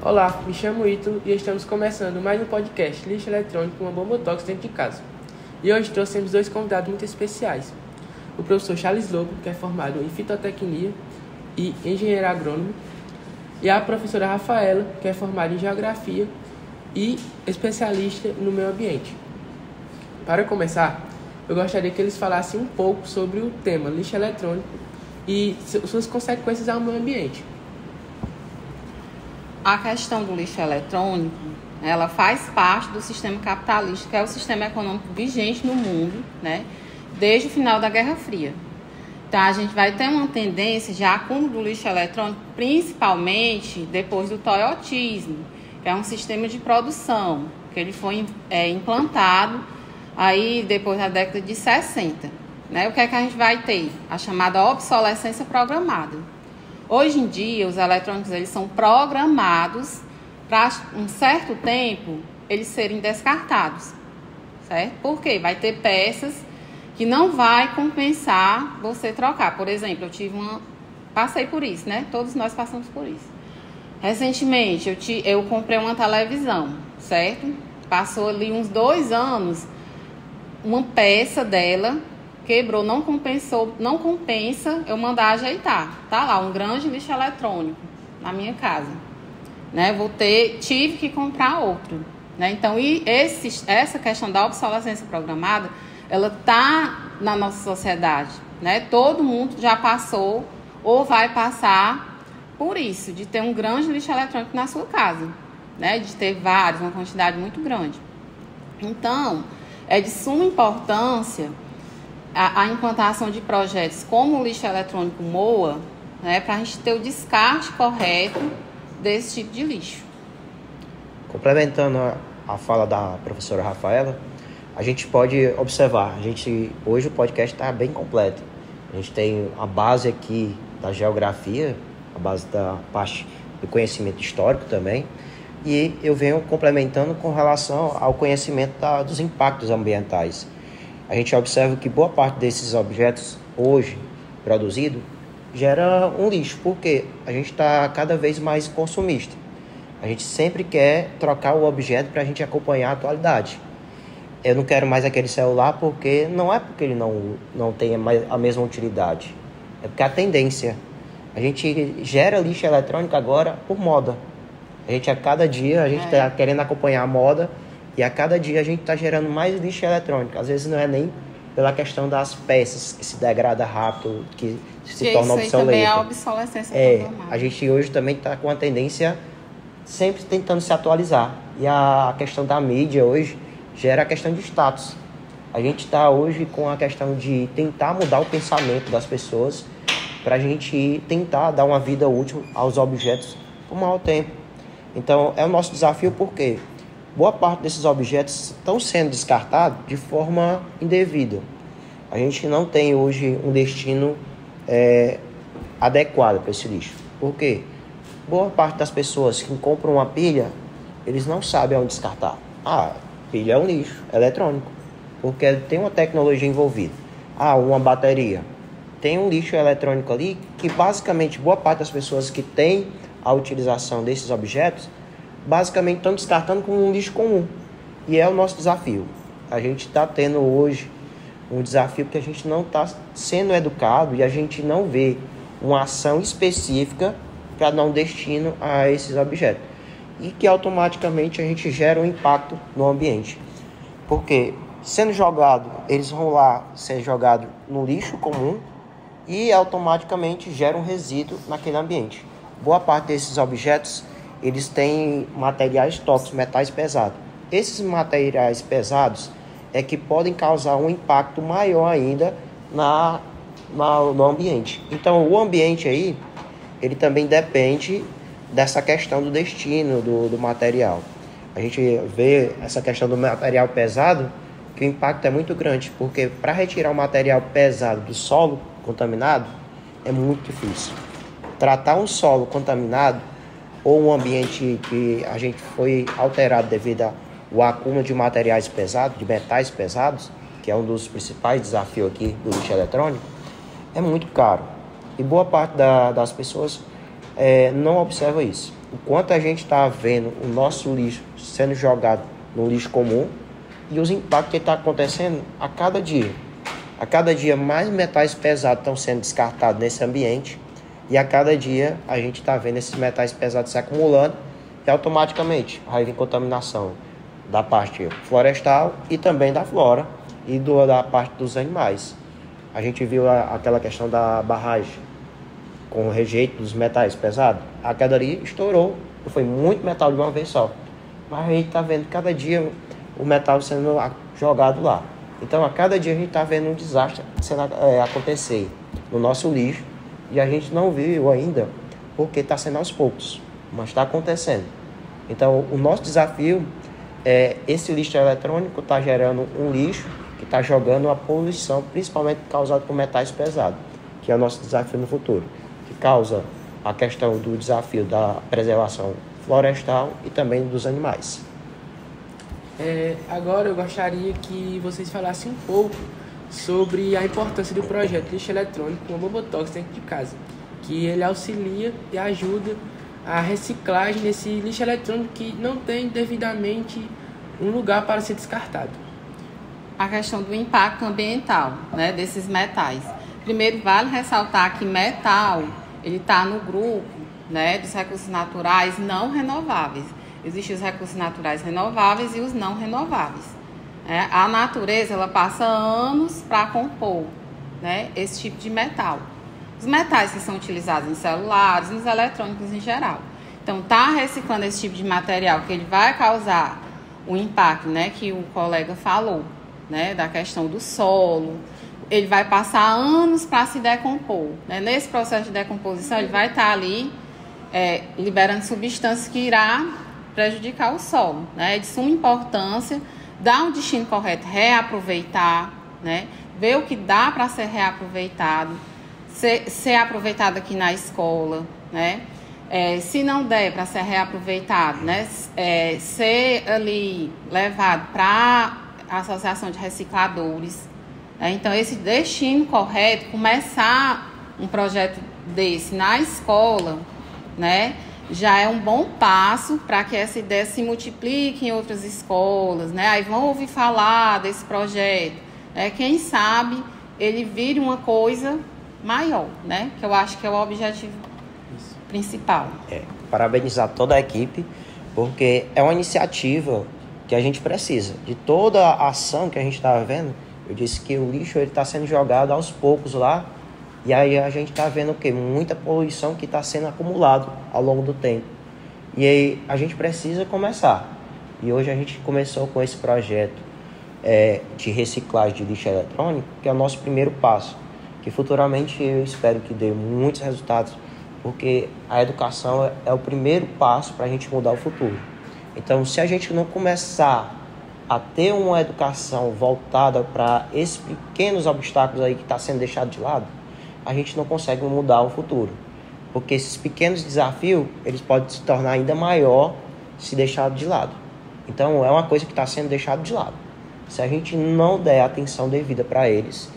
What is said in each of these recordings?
Olá, me chamo Ítalo e estamos começando mais um podcast Lixo Eletrônico, uma bomba tóxica dentro de casa. E hoje trouxemos dois convidados muito especiais. O professor Charles Lobo, que é formado em fitotecnia e engenheiro agrônomo, e a professora Rafaela, que é formada em geografia e especialista no meio ambiente. Para começar, eu gostaria que eles falassem um pouco sobre o tema lixo eletrônico e suas consequências ao meio ambiente. A questão do lixo eletrônico, ela faz parte do sistema capitalista, que é o sistema econômico vigente no mundo, né, desde o final da Guerra Fria. Então, a gente vai ter uma tendência de acúmulo do lixo eletrônico, principalmente depois do toyotismo, que é um sistema de produção, que ele foi implantado aí depois da década de 60. Né? O que é que a gente vai ter? A chamada obsolescência programada. Hoje em dia, os eletrônicos eles são programados para um certo tempo eles serem descartados, certo? Por quê? Vai ter peças que não vai compensar você trocar. Por exemplo, passei por isso, né? Todos nós passamos por isso. Recentemente, eu comprei uma televisão, certo? Passou ali uns 2 anos, uma peça dela quebrou, não compensa eu mandar ajeitar. Tá lá, um grande lixo eletrônico na minha casa. Né? Tive que comprar outro. Né? Então, essa questão da obsolescência programada, ela tá na nossa sociedade. Né? Todo mundo já passou ou vai passar por isso, de ter um grande lixo eletrônico na sua casa. Né? De ter vários, uma quantidade muito grande. Então, é de suma importância a implantação de projetos como o lixo eletrônico MOA, né, para a gente ter o descarte correto desse tipo de lixo. Complementando a fala da professora Rafaela, a gente pode observar, hoje o podcast está bem completo. A gente tem a base aqui da geografia, a base da parte do conhecimento histórico também, e eu venho complementando com relação ao conhecimento dos impactos ambientais. A gente observa que boa parte desses objetos hoje produzidos gera um lixo, porque a gente está cada vez mais consumista. A gente sempre quer trocar o objeto para a gente acompanhar a atualidade. Eu não quero mais aquele celular porque não é porque ele não tem a mesma utilidade, é porque a tendência. A gente gera lixo eletrônico agora por moda. A cada dia a gente está querendo acompanhar a moda. E a cada dia a gente está gerando mais lixo eletrônico. Às vezes não é nem pela questão das peças que se degrada rápido, que se torna obsoleta. Isso aí também é a obsolescência programada. A gente hoje também está com a tendência sempre tentando se atualizar. E a questão da mídia hoje gera a questão de status. A gente está hoje com a questão de tentar mudar o pensamento das pessoas para a gente tentar dar uma vida útil aos objetos por maior tempo. Então, é o nosso desafio porque boa parte desses objetos estão sendo descartados de forma indevida. A gente não tem hoje um destino adequado para esse lixo. Por quê? Boa parte das pessoas que compram uma pilha, eles não sabem onde descartar. Pilha é um lixo eletrônico, porque tem uma tecnologia envolvida. Uma bateria. Tem um lixo eletrônico ali que basicamente boa parte das pessoas que têm a utilização desses objetos basicamente estão descartando como um lixo comum. E é o nosso desafio. A gente está tendo hoje um desafio porque a gente não está sendo educado e a gente não vê uma ação específica para dar um destino a esses objetos. E que automaticamente a gente gera um impacto no ambiente. Porque sendo jogado, eles vão lá ser jogados no lixo comum e automaticamente gera um resíduo naquele ambiente. Boa parte desses objetos eles têm materiais tóxicos, metais pesados. Esses materiais pesados é que podem causar um impacto maior ainda no ambiente. Então, o ambiente aí, ele também depende dessa questão do destino do material. A gente vê essa questão do material pesado, que o impacto é muito grande, porque para retirar o material pesado do solo contaminado é muito difícil. Tratar um solo contaminado ou um ambiente que a gente foi alterado devido ao acúmulo de materiais pesados, de metais pesados, que é um dos principais desafios aqui do lixo eletrônico, é muito caro. E boa parte das pessoas não observa isso. Enquanto a gente está vendo o nosso lixo sendo jogado no lixo comum e os impactos que estão acontecendo a cada dia. A cada dia mais metais pesados estão sendo descartados nesse ambiente e a cada dia a gente está vendo esses metais pesados se acumulando e automaticamente vai vir contaminação da parte florestal e também da flora e da parte dos animais. A gente viu aquela questão da barragem com o rejeito dos metais pesados. A queda ali estourou, foi muito metal de uma vez só. Mas a gente está vendo cada dia o metal sendo jogado lá. Então, a cada dia a gente está vendo um desastre acontecer no nosso lixo e a gente não viu ainda porque está sendo aos poucos, mas está acontecendo. Então, o nosso desafio é esse lixo eletrônico está gerando um lixo que está jogando a poluição, principalmente causada por metais pesados, que é o nosso desafio no futuro, que causa a questão do desafio da preservação florestal e também dos animais. Agora eu gostaria que vocês falassem um pouco sobre a importância do projeto Lixo Eletrônico com a bomba tóxica dentro de casa, que ele auxilia e ajuda a reciclagem desse lixo eletrônico que não tem devidamente um lugar para ser descartado. A questão do impacto ambiental, né, desses metais. Primeiro, vale ressaltar que metal ele está no grupo, né, dos recursos naturais não renováveis. Existem os recursos naturais renováveis e os não renováveis. A natureza ela passa anos para compor, né, esse tipo de metal. Os metais que são utilizados em celulares, nos eletrônicos em geral. Então, tá reciclando esse tipo de material que ele vai causar o impacto, né, que o colega falou, né, da questão do solo. Ele vai passar anos para se decompor, né? Nesse processo de decomposição, ele vai estar ali liberando substâncias que irá prejudicar o solo, né? É de suma importância dar um destino correto, reaproveitar, né? Ver o que dá para ser reaproveitado, ser aproveitado aqui na escola, né? Se não der para ser reaproveitado, né? Ser ali levado para a associação de recicladores. Então, esse destino correto, começar um projeto desse na escola, né, já é um bom passo para que essa ideia se multiplique em outras escolas, né? Aí vão ouvir falar desse projeto. Quem sabe ele vire uma coisa maior, né? Que eu acho que é o objetivo principal. Parabenizar toda a equipe, porque é uma iniciativa que a gente precisa. De toda a ação que a gente está vendo, eu disse que o lixo está sendo jogado aos poucos lá, e aí a gente está vendo o quê? Muita poluição que está sendo acumulado ao longo do tempo. E aí a gente precisa começar. E hoje a gente começou com esse projeto de reciclagem de lixo eletrônico, que é o nosso primeiro passo, que futuramente eu espero que dê muitos resultados, porque a educação é o primeiro passo para a gente mudar o futuro. Então, se a gente não começar a ter uma educação voltada para esses pequenos obstáculos aí que está sendo deixado de lado, a gente não consegue mudar o futuro. Porque esses pequenos desafios, eles podem se tornar ainda maior se deixado de lado. Então, é uma coisa que está sendo deixado de lado. Se a gente não der atenção devida para eles,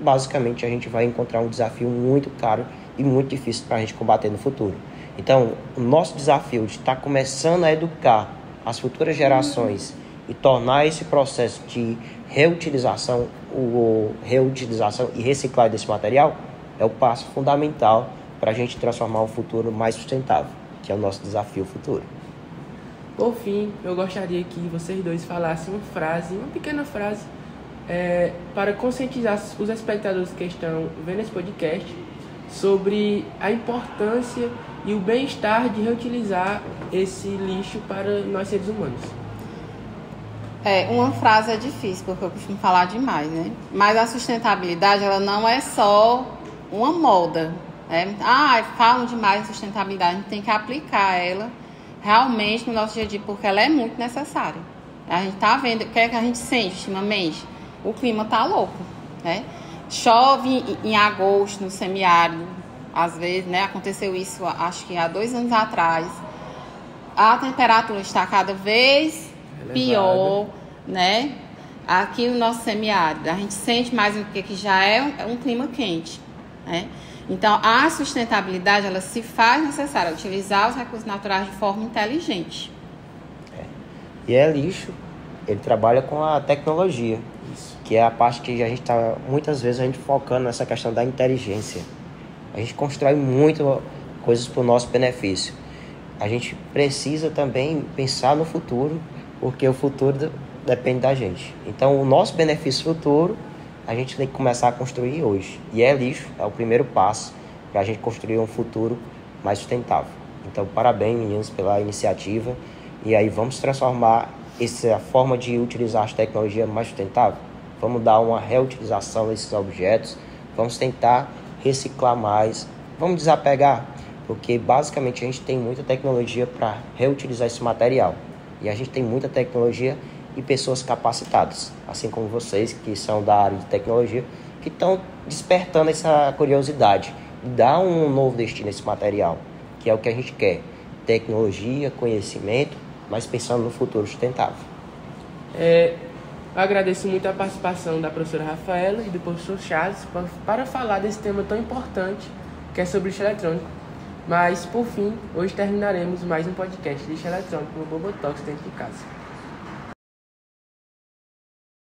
basicamente a gente vai encontrar um desafio muito caro e muito difícil para a gente combater no futuro. Então, o nosso desafio de estar começando a educar as futuras gerações e tornar esse processo de reutilização e reciclagem desse material é o passo fundamental para a gente transformar o futuro mais sustentável, que é o nosso desafio futuro. Por fim, eu gostaria que vocês dois falassem uma pequena frase, para conscientizar os espectadores que estão vendo esse podcast sobre a importância e o bem-estar de reutilizar esse lixo para nós seres humanos. Uma frase é difícil, porque eu costumo falar demais, né? Mas a sustentabilidade, ela não é só uma moda, né? Falam demais em sustentabilidade, a gente tem que aplicar ela realmente no nosso dia a dia, porque ela é muito necessária. A gente tá vendo, o que é que a gente sente ultimamente? O clima tá louco, né? Chove em agosto, no semiárido, às vezes, né? Aconteceu isso, acho que há 2 anos atrás. A temperatura está cada vez pior, né? Aqui no nosso semiárido, a gente sente mais do que já é um clima quente, né? Então, a sustentabilidade, ela se faz necessária, utilizar os recursos naturais de forma inteligente. E lixo, ele trabalha com a tecnologia, que é a parte que a gente está, muitas vezes, a gente focando nessa questão da inteligência. A gente constrói muito coisas para o nosso benefício. A gente precisa também pensar no futuro, porque o futuro depende da gente. Então, o nosso benefício futuro, a gente tem que começar a construir hoje. E lixo é o primeiro passo para a gente construir um futuro mais sustentável. Então, parabéns, meninos, pela iniciativa. E aí, vamos transformar essa forma de utilizar as tecnologias mais sustentável. Vamos dar uma reutilização desses objetos. Vamos tentar reciclar mais. Vamos desapegar, porque basicamente a gente tem muita tecnologia para reutilizar esse material. E a gente tem muita tecnologia e pessoas capacitadas, assim como vocês que são da área de tecnologia, que estão despertando essa curiosidade de dar um novo destino a esse material, que é o que a gente quer. Tecnologia, conhecimento, mas pensando no futuro sustentável. Eu agradeço muito a participação da professora Rafaela e do professor Charles para falar desse tema tão importante, que é sobre lixo eletrônico. Mas, por fim, hoje terminaremos mais um podcast Lixo Eletrônico no Bobotox dentro de casa.